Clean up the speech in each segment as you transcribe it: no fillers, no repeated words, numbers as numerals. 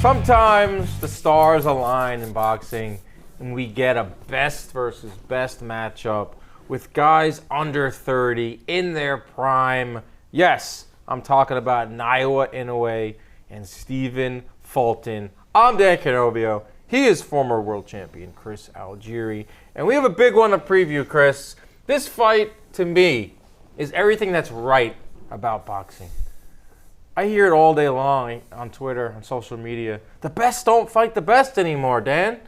Sometimes the stars align in boxing and we get a best versus best matchup with guys under 30 in their prime. Yes, I'm talking about Naoya Inoue and Stephen Fulton. I'm Dan Canobbio. He is former world champion Chris Algieri. And we have a big one to preview, Chris. This fight, to me, is everything that's right about boxing. I hear it all day long on Twitter, on social media. The best don't fight the best anymore, Dan.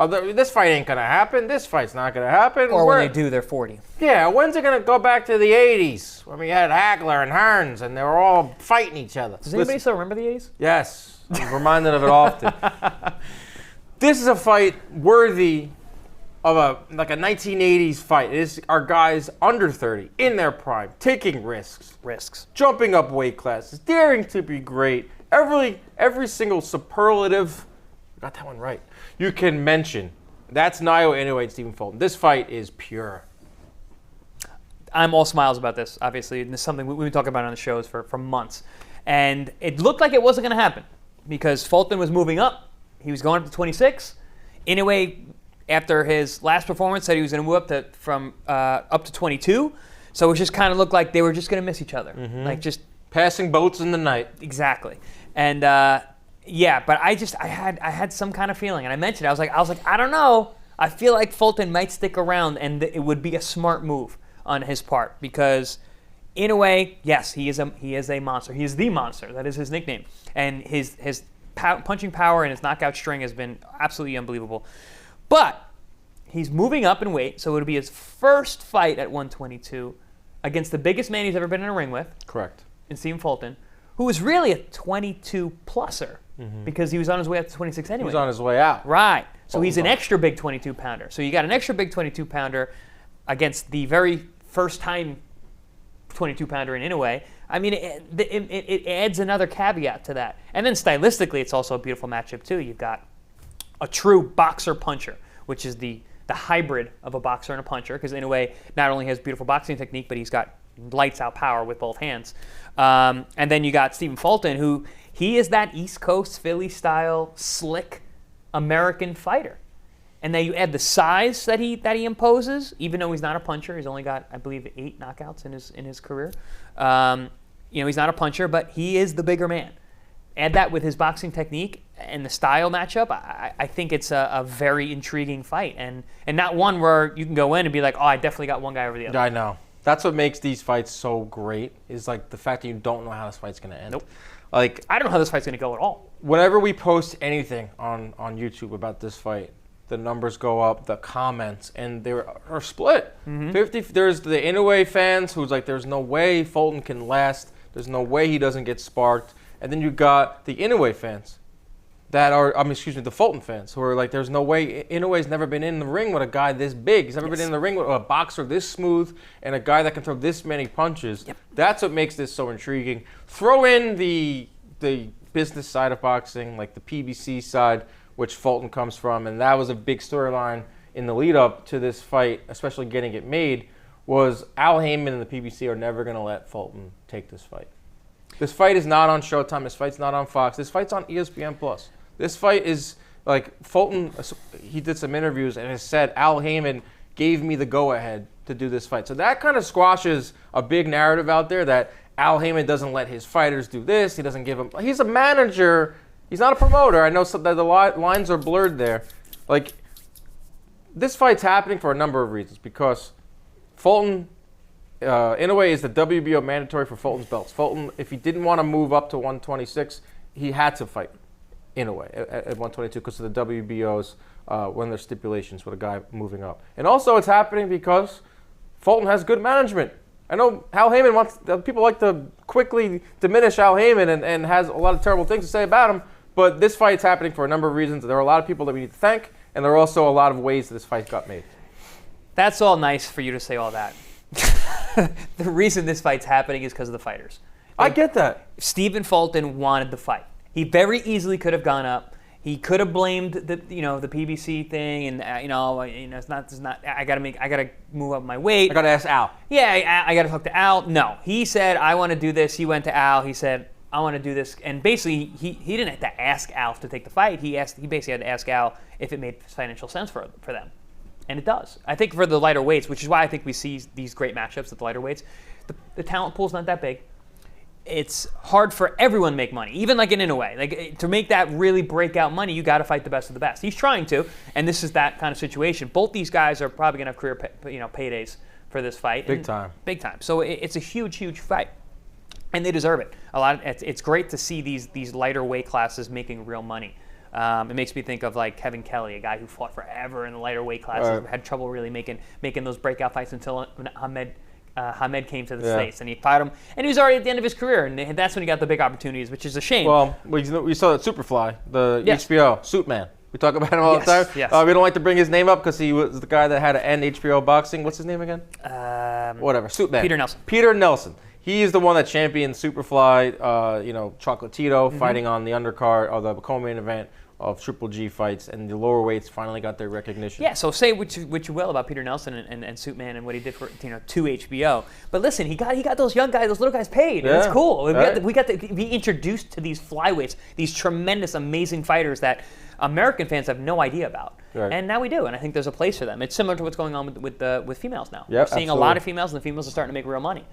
This fight ain't going to happen. This fight's not going to happen. Or when they do, they're 40. Yeah, when's it going to go back to the 80s when we had Hagler and Hearns and they were all fighting each other? Does anybody still remember the 80s? Yes. I'm reminded of it often. This is a fight worthy of a 1980s fight. It is our guys under 30, in their prime, taking risks. Jumping up weight classes, daring to be great. Every single superlative, got that one right, you can mention. That's Naoya Inoue and Stephen Fulton. This fight is pure. I'm all smiles about this, obviously. And this is something we've been talking about on the shows for months. And it looked like it wasn't going to happen because Fulton was moving up. He was going up to 26. Inoue, after his last performance, said he was going to move up to 22. So it just kind of looked like they were just going to miss each other. Mm-hmm. Like just passing boats in the night. Exactly. And yeah, but I had some kind of feeling, and I mentioned it. I was like, I don't know. I feel like Fulton might stick around, and it would be a smart move on his part because, in a way, yes, he is a monster. He is the monster. That is his nickname, and his punching power and his knockout string has been absolutely unbelievable. But he's moving up in weight, so it would be his first fight at 122 against the biggest man he's ever been in a ring with. Correct. In Stephen Fulton, who was really a 22-pluser because he was on his way up to 26 anyway. He was on his way out. Right. So he's an extra big 22-pounder. So you got an extra big 22-pounder against the very first-time 22-pounder in Inoue. I mean, it adds another caveat to that. And then stylistically, it's also a beautiful matchup, too. You've got a true boxer-puncher, which is the hybrid of a boxer and a puncher, because Inoue not only has beautiful boxing technique, but he's got lights-out power with both hands. And then you got Stephen Fulton, who he is that East Coast, Philly-style, slick American fighter. And then you add the size that he imposes, even though he's not a puncher. He's only got, I believe, 8 knockouts in his career. He's not a puncher, but he is the bigger man. Add that with his boxing technique and the style matchup, I think it's a very intriguing fight. And not one where you can go in and be like, oh, I definitely got one guy over the other. I know. That's what makes these fights so great, is like the fact that you don't know how this fight's going to end. Nope. Like, I don't know how this fight's going to go at all. Whenever we post anything on YouTube about this fight, the numbers go up, the comments, and they are split. 50. There's the Inoue fans who's like, there's no way Fulton can last. There's no way he doesn't get sparked. And then you got the Inoue fans that are, the Fulton fans who are like, there's no way. Inoue's never been in the ring with a guy this big. He's never been in the ring with a boxer this smooth and a guy that can throw this many punches. Yep. That's what makes this so intriguing. Throw in the business side of boxing, like the PBC side, which Fulton comes from, and that was a big storyline in the lead up to this fight, especially getting it made, was Al Heyman and the PBC are never going to let Fulton take this fight. This fight is not on Showtime. This fight's not on Fox. This fight's on ESPN+. This fight is, like, Fulton, he did some interviews and has said Al Heyman gave me the go-ahead to do this fight. So that kind of squashes a big narrative out there that Al Heyman doesn't let his fighters do this. He doesn't give them. He's a manager. He's not a promoter. I know that the lines are blurred there. Like, this fight's happening for a number of reasons because Fulton, Inoue is the WBO mandatory for Fulton's belts. Fulton, if he didn't want to move up to 126, he had to fight Inoue at 122 because of the WBOs when there's stipulations with a guy moving up. And also it's happening because Fulton has good management. I know Al Heyman people like to quickly diminish Al Heyman and has a lot of terrible things to say about him, but this fight's happening for a number of reasons. There are a lot of people that we need to thank, and there are also a lot of ways that this fight got made. That's all nice for you to say all that. The reason this fight's happening is because of the fighters. I get that. Stephen Fulton wanted the fight. He very easily could have gone up. He could have blamed the PBC thing and it's not. I gotta move up my weight. I gotta ask Al. Yeah, I gotta talk to Al. No, he said I want to do this. He went to Al. He said I want to do this. And basically, he didn't have to ask Al to take the fight. He basically had to ask Al if it made financial sense for them. And it does. I think for the lighter weights, which is why I think we see these great matchups at the lighter weights, the talent pool's not that big. It's hard for everyone to make money, even like in Inoue. Like to make that really breakout money, you got to fight the best of the best. He's trying to, and this is that kind of situation. Both these guys are probably going to have career paydays for this fight. Big time. Big time. So it's a huge, huge fight. And they deserve it. It's great to see these lighter weight classes making real money. It makes me think of like Kevin Kelly, a guy who fought forever in the lighter weight classes, had trouble really making those breakout fights until Hamed came to the States, and he fought him, and he was already at the end of his career, and that's when he got the big opportunities, which is a shame. Well, we saw that Superfly, the HBO Suitman. We talk about him all the time. Yes. We don't like to bring his name up because he was the guy that had to end HBO boxing. What's his name again? Whatever. Suitman. Peter Nelson. Peter Nelson. He is the one that championed Superfly, Chocolatito, fighting on the undercard of the co-main event of Triple G fights, and the lower weights finally got their recognition. Yeah, so say what you will about Peter Nelson and Suitman and what he did for to HBO, but listen, he got those young guys, those little guys paid. And it's cool. We got to be introduced to these flyweights, these tremendous, amazing fighters that American fans have no idea about, and now we do. And I think there's a place for them. It's similar to what's going on with females now. We're seeing a lot of females, and the females are starting to make real money.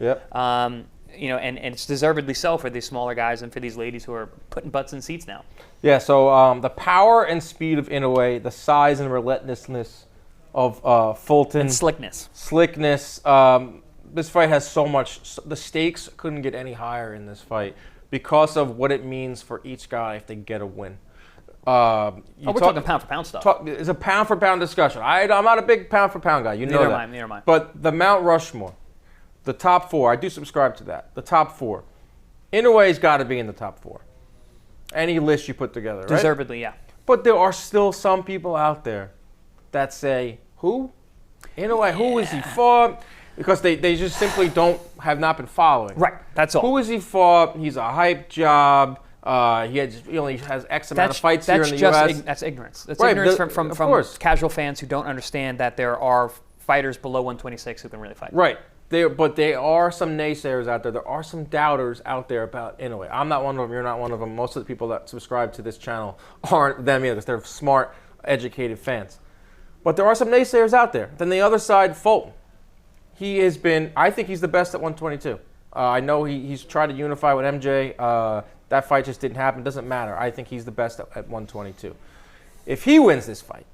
And it's deservedly so for these smaller guys and for these ladies who are putting butts in seats now. Yeah, so the power and speed of Inoue, the size and relentlessness of Fulton. And slickness. This fight has so much. The stakes couldn't get any higher in this fight because of what it means for each guy if they get a win. We're talking pound-for-pound stuff. It's a pound-for-pound discussion. I'm not a big pound-for-pound guy. You know that. Neither am I. But the Mount Rushmore, the top four, I do subscribe to that. The top four. Inoue's got to be in the top four. Any list you put together, right? Deservedly, yeah. But there are still some people out there that say, who? Inoue, who is he fought? Because they just simply have not been following. Right, that's all. Who is he fought? He's a hype job. He only has X amount of fights here in the U.S. That's ignorance. That's ignorance from casual fans who don't understand that there are fighters below 126 who can really fight. Right. But there are some naysayers out there. There are some doubters out there about Inoue. I'm not one of them. You're not one of them. Most of the people that subscribe to this channel aren't them either because they're smart, educated fans. But there are some naysayers out there. Then the other side, Fulton. I think he's the best at 122. I know he's tried to unify with MJ. That fight just didn't happen. Doesn't matter. I think he's the best at 122. If he wins this fight,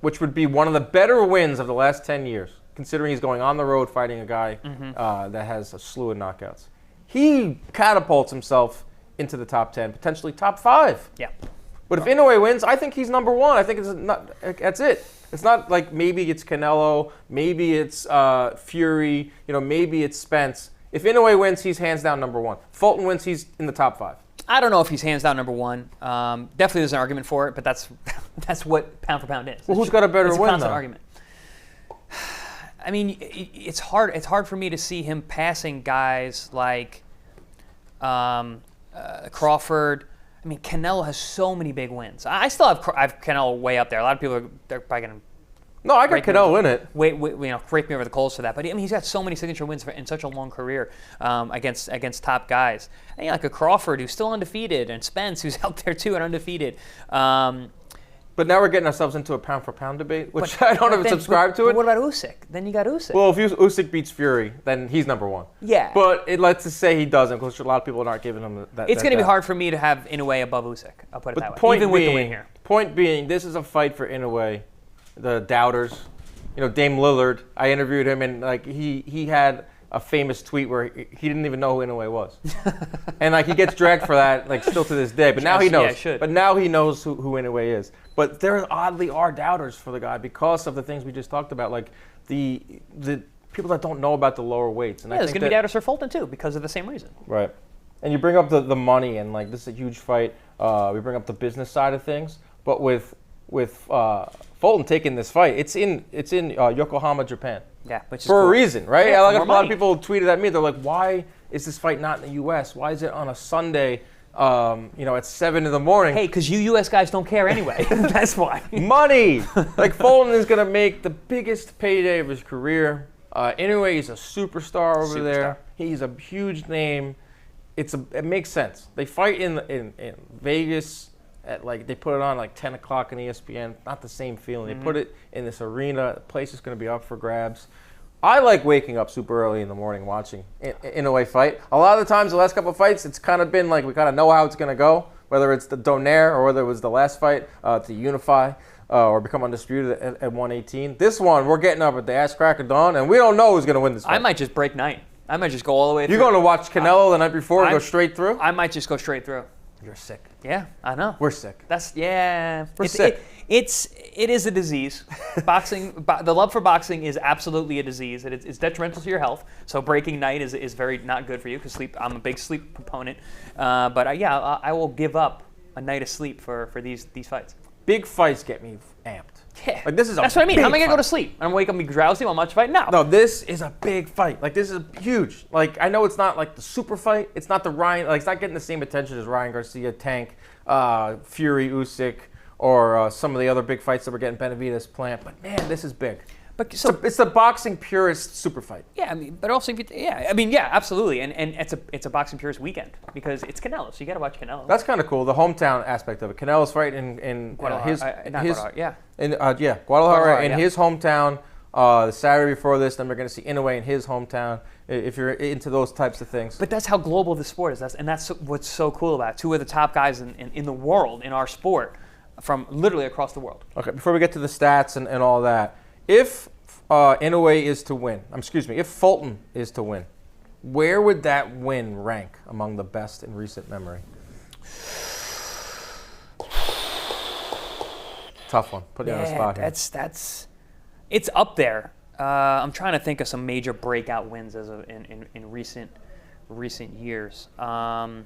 which would be one of the better wins of the last 10 years, considering he's going on the road fighting a guy that has a slew of knockouts, he catapults himself into the top 10, potentially top 5. Yeah. But if Inoue wins, I think he's number 1. I think that's it. It's not like maybe it's Canelo, maybe it's Fury, maybe it's Spence. If Inoue wins, he's hands down number 1. Fulton wins, he's in the top 5. I don't know if he's hands down number 1. Definitely there's an argument for it, but that's what pound for pound is. Well, who's got a better win, It's a argument. I mean, it's hard. It's hard for me to see him passing guys like Crawford. I mean, Canelo has so many big wins. I still have Canelo way up there. A lot of people they're probably going to. No, I got Canelo in it. Break me over the coals for that. But I mean, he's got so many signature wins in such a long career against top guys. And like a Crawford who's still undefeated, and Spence who's out there too and undefeated. But now we're getting ourselves into a pound-for-pound debate, which I don't even subscribe to it. But what about Usyk? Then you got Usyk. Well, if Usyk beats Fury, then he's number 1. Yeah. But let's just say he doesn't, because a lot of people aren't giving him that. It's going to be hard for me to have Inoue above Usyk. I'll put it that way. Even with the win here. Point being, this is a fight for Inoue. The doubters, Dame Lillard. I interviewed him, and he had a famous tweet where he didn't even know who Inoue was, and he gets dragged for that still to this day. But now he knows. Yeah, but now he knows who Inoue is. But there oddly are doubters for the guy because of the things we just talked about, like the people that don't know about the lower weights. And there's going to be doubters for Fulton too because of the same reason. Right. And you bring up the money, and this is a huge fight. We bring up the business side of things, but with Fulton taking this fight, it's in Yokohama, Japan. Yeah, which is for cool. a reason, right? Yeah, a lot of people tweeted at me. They're like, "Why is this fight not in the U.S.? Why is it on a Sunday? At 7 in the morning?" Hey, because you U.S. guys don't care anyway. That's why. Money. Fulton is gonna make the biggest payday of his career. Anyway, he's a superstar over there. He's a huge name. it makes sense. They fight in Vegas at they put it on 10 o'clock on ESPN. Not the same feeling. They put it in this arena. The place is going to be up for grabs. I like waking up super early in the morning watching Inoue fight. A lot of the times, the last couple of fights, it's kind of been we kind of know how it's going to go, whether it's the Donaire or whether it was the last fight to unify or become undisputed at 118. This one, we're getting up at the ass crack of dawn, and we don't know who's going to win this fight. I might just break night. I might just go all the way through. You're going to watch Canelo the night before and go straight through? I might just go straight through. You're sick. Yeah, I know. We're sick. We're sick. It is a disease. Boxing, the love for boxing is absolutely a disease. It's detrimental to your health. So breaking night is very not good for you because sleep. I'm a big sleep proponent. But I will give up a night of sleep for these fights. Big fights get me amped. Yeah. That's what I mean. How am I going to go to sleep? I'm wake up and be drowsy while I'm watching a fight? No. No, this is a big fight. This is huge. I know it's not the super fight. It's not the Ryan. It's not getting the same attention as Ryan Garcia, Tank, Fury, Usyk, or some of the other big fights that we're getting Benavidez, Plant. But man, this is big. But it's the boxing purist super fight. Yeah, but also absolutely, and it's a boxing purist weekend because it's Canelo, so you got to watch Canelo. That's kind of cool. The hometown aspect of it. Canelo's fighting in Guadalajara. Guadalajara in his hometown. The Saturday before this, then we're going to see Inoue in his hometown. If you're into those types of things. But that's how global the sport is. That's what's so cool about it. Two of the top guys in the world in our sport from literally across the world. Okay, before we get to the stats and all that. If Inoue is to win, if Fulton is to win, where would that win rank among the best in recent memory? Tough one. Put you on the spot here. It's up there. I'm trying to think of some major breakout wins in recent years. I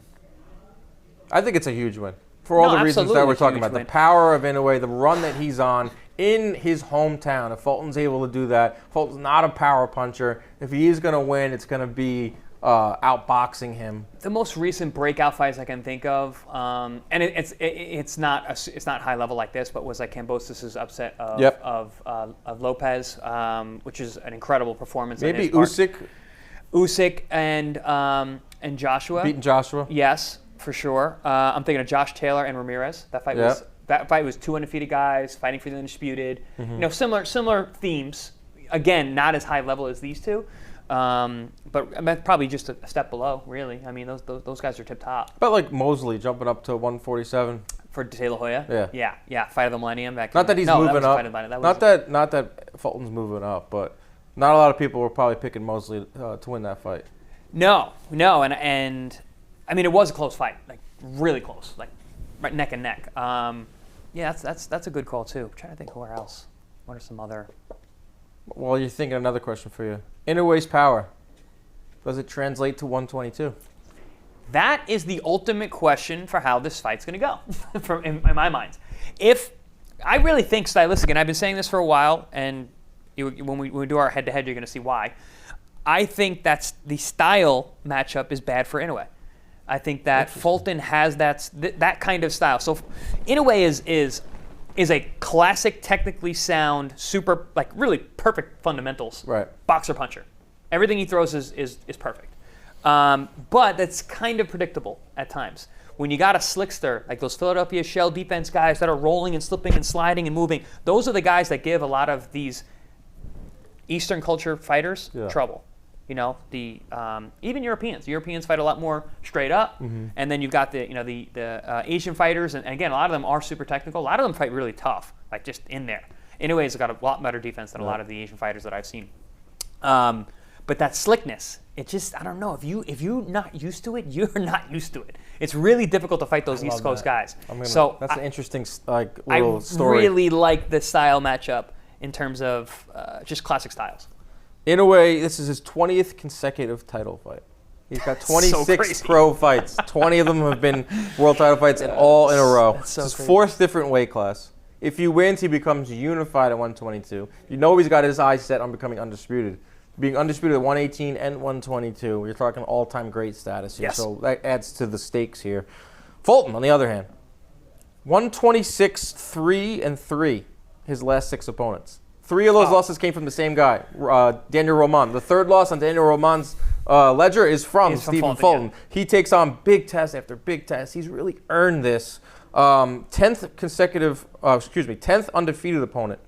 think it's a huge win. For all the reasons that we're talking about. The power of Inoue, the run that he's on in his hometown. If Fulton's able to do that, Fulton's not a power puncher. If he is going to win, it's going to be outboxing him. The most recent breakout fights I can think of, and it's not high level like this, but was Kambosos' upset of Lopez, which is an incredible performance. Maybe Usyk and Joshua. Beating Joshua. Yes. For sure. I'm thinking of Josh Taylor and Ramirez. That fight was two undefeated guys fighting for the undisputed. Mm-hmm. Similar themes. Again, not as high level as these two, but probably just a step below. Really, I mean, those guys are tip top. But Mosley jumping up to 147 for De La Hoya. Yeah. Fight of the Millennium. Not that he's moving up. Not that Fulton's moving up, but not a lot of people were probably picking Mosley to win that fight. No, and. I mean, it was a close fight, really close, right neck and neck. That's a good call too. I'm trying to think where else. What are some other? Well, you're thinking another question for you. Inoue's power. Does it translate to 122? That is the ultimate question for how this fight's going to go, in my mind. If I really think Stylistic, and I've been saying this for a while, and when we do our head-to-head, you're going to see why. I think that's the style matchup is bad for Inoue. I think that Fulton has that kind of style. So Inoue is a classic, technically sound, super really perfect fundamentals. Right. Boxer puncher. Everything he throws is perfect. But that's kind of predictable at times. When you got a slickster, like those Philadelphia shell defense guys that are rolling and slipping and sliding and moving, those are the guys that give a lot of these Eastern culture fighters trouble. Even Europeans. Europeans fight a lot more straight up, and then you've got the Asian fighters, and again, a lot of them are super technical. A lot of them fight really tough, just in there. Inoue's got a lot better defense than a lot of the Asian fighters that I've seen. But that slickness, it just, I don't know. If you're not used to it, you're not used to it. It's really difficult to fight those East Coast guys. That's an interesting little story. I really like the style matchup in terms of just classic styles. Inoue, this is his 20th consecutive title fight. He's got 26 pro fights. 20 of them have been world title fights, and all in a row. It's his fourth different weight class. If he wins, he becomes unified at 122. He's got his eyes set on becoming undisputed. Being undisputed at 118 and 122, you're talking all-time great status here. Yes. So that adds to the stakes here. Fulton, on the other hand, 126, 3-3, his last 6 opponents. 3 of those losses came from the same guy, Daniel Roman. The third loss on Daniel Roman's Ledger is from Stephen Fulton. Yeah. He takes on big test after big test. He's really earned this 10th undefeated opponent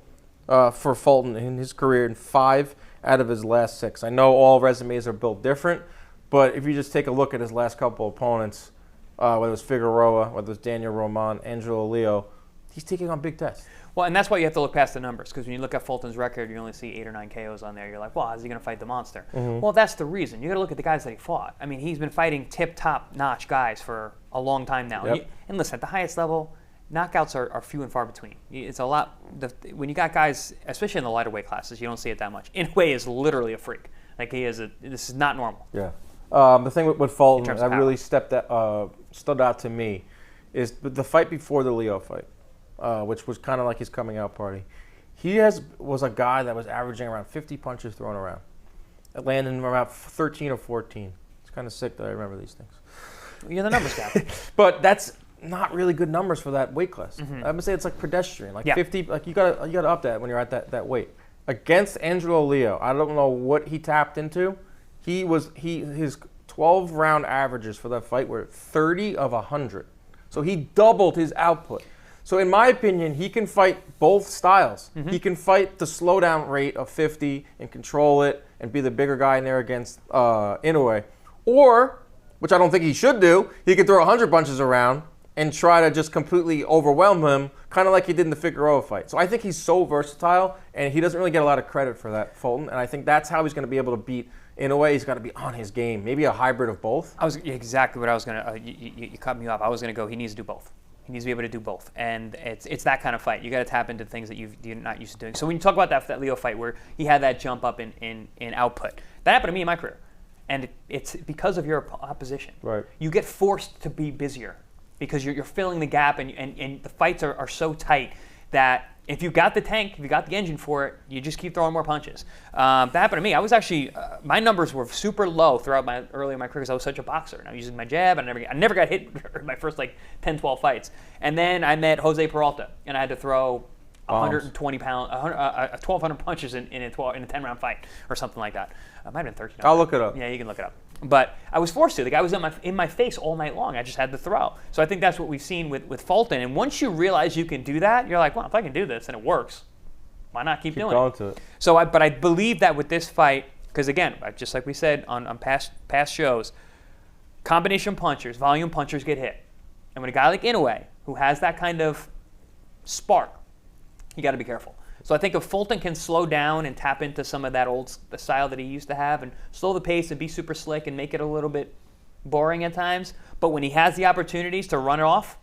for Fulton in his career in 5 out of his last 6. I know all resumes are built different, but if you just take a look at his last couple opponents, whether it was Figueroa, whether it was Daniel Roman, Angelo Leo, he's taking on big tests. Well, and that's why you have to look past the numbers, because when you look at Fulton's record, you only see 8 or 9 KOs on there. You're like, well, how's he going to fight the monster? Mm-hmm. Well, that's the reason. You got to look at the guys that he fought. I mean, he's been fighting top-notch guys for a long time now. Yep. And listen, at the highest level, knockouts are few and far between. It's a lot. When you got guys, especially in the lighter weight classes, you don't see it that much. Inoue is literally a freak. Like this is not normal. Yeah. The thing with Fulton that really stood out to me is the fight before the Leo fight, which was kind of like his coming out party. He was a guy that was averaging around 50 punches thrown around, landing around 13 or 14. It's kind of sick that I remember these things. You're the numbers guy. But that's not really good numbers for that weight class. Mm-hmm. I'm gonna say it's like pedestrian, like Yeah. 50. Like you gotta up that when you're at that weight. Against Angelo Leo, I don't know what he tapped into. His 12 round averages for that fight were 30 of 100. So he doubled his output. So in my opinion, he can fight both styles. Mm-hmm. He can fight the slowdown rate of 50 and control it and be the bigger guy in there against Inoue. Or, which I don't think he should do, he could throw 100 punches around and try to just completely overwhelm him, kind of like he did in the Figueroa fight. So I think he's so versatile, and he doesn't really get a lot of credit for that, Fulton. And I think that's how he's going to be able to beat Inoue. He's got to be on his game. Maybe a hybrid of both. Exactly what I was going to, you cut me off. I was going to go, he needs to do both. He needs to be able to do both. And it's that kind of fight. You got to tap into things that you're not used to doing. So when you talk about that Leo fight where he had that jump up in output, that happened to me in my career. And it's because of your opposition. Right. You get forced to be busier because you're filling the gap, and the fights are so tight that if you got the tank, if you got the engine for it, you just keep throwing more punches. That happened to me. I was actually, my numbers were super low throughout early in my career because I was such a boxer. And I was using my jab, and I never got hit in my first 10, 12 fights. And then I met Jose Peralta, and I had to throw 120 pound, 1,200 punches in a 10-round fight or something like that. It might have been 13. I'll look it up. Yeah, you can look it up. But I was forced to. The guy was in my face all night long. I just had to throw. So I think that's what we've seen with Fulton. And once you realize you can do that, you're like, well, if I can do this and it works, why not keep doing going it? to it. So, but I believe that with this fight, because again, just like we said on past shows, combination punchers, volume punchers get hit. And when a guy like Inoue, who has that kind of spark, you got to be careful. So I think if Fulton can slow down and tap into some of that the style that he used to have and slow the pace and be super slick and make it a little bit boring at times, but when he has the opportunities to run it off,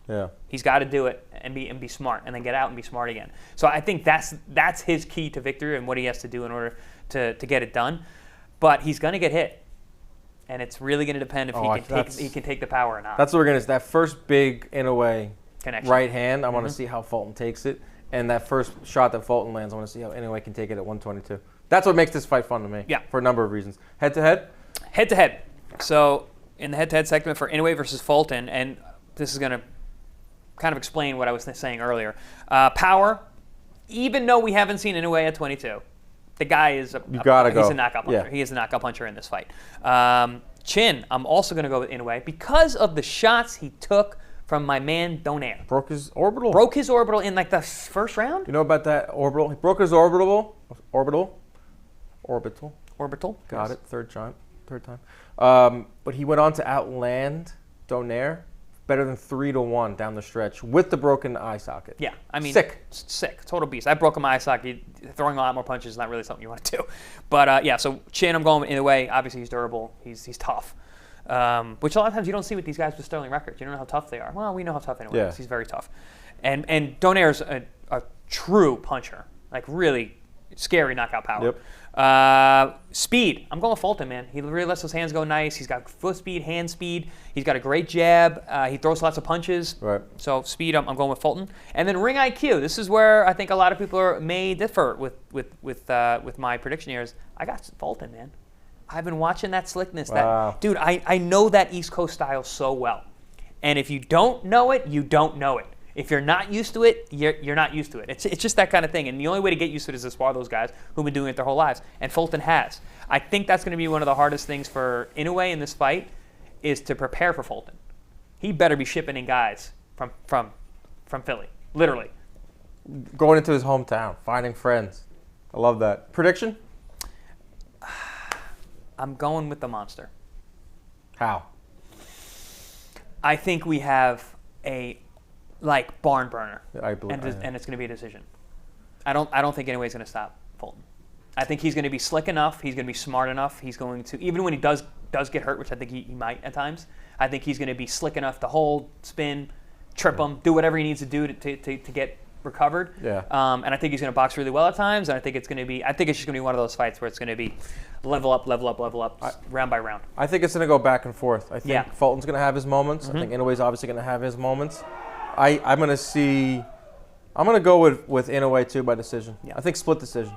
he's got to do it and be smart and then get out and be smart again. So I think that's his key to victory and what he has to do in order to get it done. But he's going to get hit. And it's really going to depend if he can take the power or not. That's what we're going to. That first big Inoue connection. Right hand, I want to see how Fulton takes it. And that first shot that Fulton lands, I want to see how Inoue can take it at 122. That's what makes this fight fun to me. Yeah. For a number of reasons. Head to head? Head to head. So in the head to head segment for Inoue versus Fulton, and this is going to kind of explain what I was saying earlier. Power, even though we haven't seen Inoue at 22, the guy is he's a knockout puncher. Yeah. He is a knockout puncher in this fight. Chin, I'm also going to go with Inoue because of the shots he took from my man Donaire. Broke his orbital. Broke his orbital in the first round? You know about that orbital? He broke his orbital. Orbital. Got it. Third time. But he went on to outland Donaire better than 3-1 down the stretch with the broken eye socket. Yeah, I mean, sick, total beast. I broke my eye socket. Throwing a lot more punches is not really something you want to do. But yeah, so Chin, I'm going in the way. Obviously, he's durable. He's tough. Which a lot of times you don't see with these guys with sterling records. You don't know how tough they are. Well, we know how tough Inoue is. He's very tough. And Donaire's a true puncher, like really scary knockout power. Yep. Speed. I'm going with Fulton, man. He really lets those hands go nice. He's got foot speed, hand speed. He's got a great jab. He throws lots of punches. Right. So speed, I'm going with Fulton. And then ring IQ. This is where I think a lot of people may differ with my prediction here. Is I got Fulton, man. I've been watching that slickness. Wow. Dude, I know that East Coast style so well. And if you don't know it, you don't know it. If you're not used to it, you're not used to it. It's just that kind of thing. And the only way to get used to it is to spar those guys who've been doing it their whole lives. And Fulton has. I think that's going to be one of the hardest things for Inoue in this fight is to prepare for Fulton. He better be shipping in guys from Philly, literally. Going into his hometown, finding friends. I love that. Prediction? I'm going with the monster. How? I think we have a barn burner, I believe, and it's going to be a decision. I don't think Inoue's going to stop Fulton. I think he's going to be slick enough. He's going to be smart enough. He's going to, even when he does get hurt, which I think he might at times, I think he's going to be slick enough to hold, spin, trip him, do whatever he needs to do to get recovered. Yeah. And I think he's going to box really well at times. And I think it's just going to be one of those fights where it's going to be level up, round by round. I think it's going to go back and forth. I think Fulton's going to have his moments. I think Inoue's obviously going to have his moments. I'm going to go with Inoue too by decision. Yeah. I think split decision.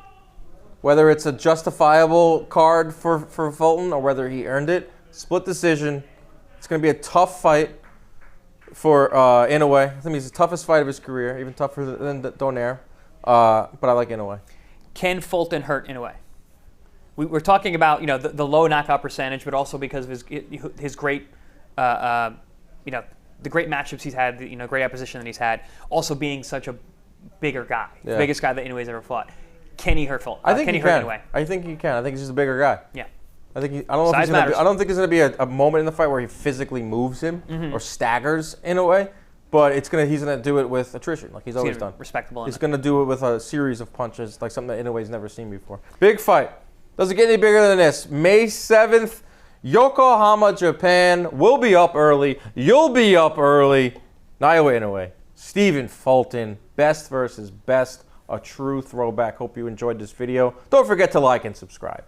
Whether it's a justifiable card for Fulton or whether he earned it, split decision. It's going to be a tough fight for Inoue. I think he's the toughest fight of his career, even tougher than Donaire. But I like Inoue. Can Fulton hurt Inoue? We're talking about the low knockout percentage, but also because of his great the great matchups he's had, great opposition that he's had. Also being such a bigger guy, the biggest guy that Inoue's ever fought. Can he hurt Fulton? I think he can. Inoue? I think he can. I think he's just a bigger guy. Yeah. I don't think there's going to be a moment in the fight where he physically moves him or staggers Inoue, but he's going to do it with attrition, like he's always done. Respectable. He's going to do it with a series of punches, like something that Inoue's never seen before. Big fight. Doesn't get any bigger than this. May 7th, Yokohama, Japan. We'll be up early. You'll be up early. Naoya Inoue, Stephen Fulton, best versus best. A true throwback. Hope you enjoyed this video. Don't forget to like and subscribe.